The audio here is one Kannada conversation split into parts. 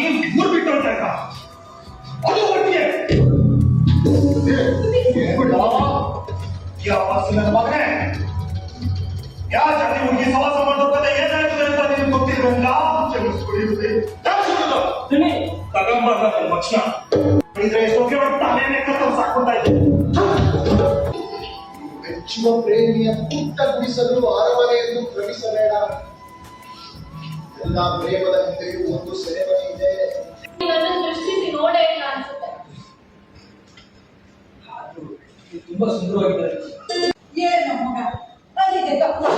ಆಗಿ ಊರ್ ಬಿಟ್ಟು ಹೊರಟಾಗ ಅದು ಒಟ್ಟಿಗೆ ನನ್ನ ಮಗನೇ ಯಾವ ಜಾತಿ ಹುಡುಗಿ ಸವಾಸ ಮಾಡೋದ್ರೆ ಏನಾಗ್ತದೆ ಅಂತ ನಿಮ್ಗೆ ಗೊತ್ತಿರೋಲ್ಲ. ತಗೊಂಬಾರ ಲಕ್ಷಣ ಇದ್ರೆ ಸೋಕೆ ತಾನೇನೆ ಕತ್ತ ಸಾಕೊಂಡ ಮೆಚ್ಚುವ ಪ್ರೇಮಿಯ ಪುಟ್ಟ ಗುಡಿಸಲು ಅರಮನೆಯನ್ನು ಕ್ರಮಿಸಬೇಡ. ಎಲ್ಲ ಪ್ರೇಮದ ಹಿಂದೆಯೂ ಒಂದು ಸೆರೆಮನೆ ಇದೆ. ದೃಷ್ಟಿಸಿ ನೋಡೇ ಇಲ್ಲ ಅನ್ಸುತ್ತೆ. ತುಂಬಾ ಸುಂದರವಾಗಿದ್ದಾರೆ. ಏನು ಮಗ ಅಲ್ಲಿಗೆ ತಪ್ಪು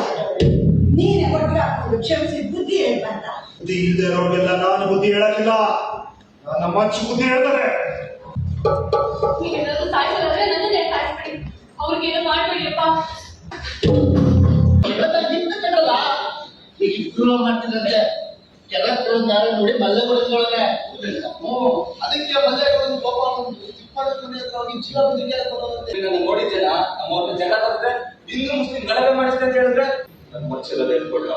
ನೀನೆ ಒಟ್ಟಿಗೆ ಹಾಕೊಂಡು ಕ್ಷಮಿಸಿ ಬುದ್ಧಿ ಹೇಳ್ಬಂತ. ಬುದ್ಧಿ ಇಲ್ಲದೆ ಇರೋರಿಗೆಲ್ಲ ನಾನು ಬುದ್ಧಿ ಹೇಳಕ್ಕಿಲ್ಲ, ನನ್ನ ಮಚ್ಚು ಬುದ್ಧಿ ಹೇಳ್ತಾರೆ. ನೀವೇನಾದ್ರೂ ಸಾಯಿಸೋದಾದ್ರೆ ನನ್ನನ್ನೇ ಸಾಯಿಸ್ಬಿಡಿ, ಅವ್ರಿಗೇನು ಮಾಡ್ಬೇಡಿಯಪ್ಪ. ಈಗ ಇಬ್ರು ಮಾಡ್ತಿದ್ರೆ ಕೆಲವರು ನಾಳೆ ನೋಡಿ ಮಲ್ಲೆ ಕೊಡಿಸ್ಕೊಳ್ಳೆ. ಅದಕ್ಕೆ ಮಲ್ಲೆ ಕೊಡೋದು ಕೋಪ ಜೀವ ಬದುಕಿ ನೋಡಿದ್ದೇನ ನಮ್ಮ ಜಗಳ ತಂದ್ರೆ ಹಿಂದೂ ಮುಸ್ಲಿಂ ಗಲಭೆ ಮಾಡಿಸ್ತೆ ಅಂತ ಹೇಳಿದ್ರೆ ನನ್ನ ಮಚ್ಚದಲ್ಲಿ ಹೇಳ್ಕೊಡ್ಲ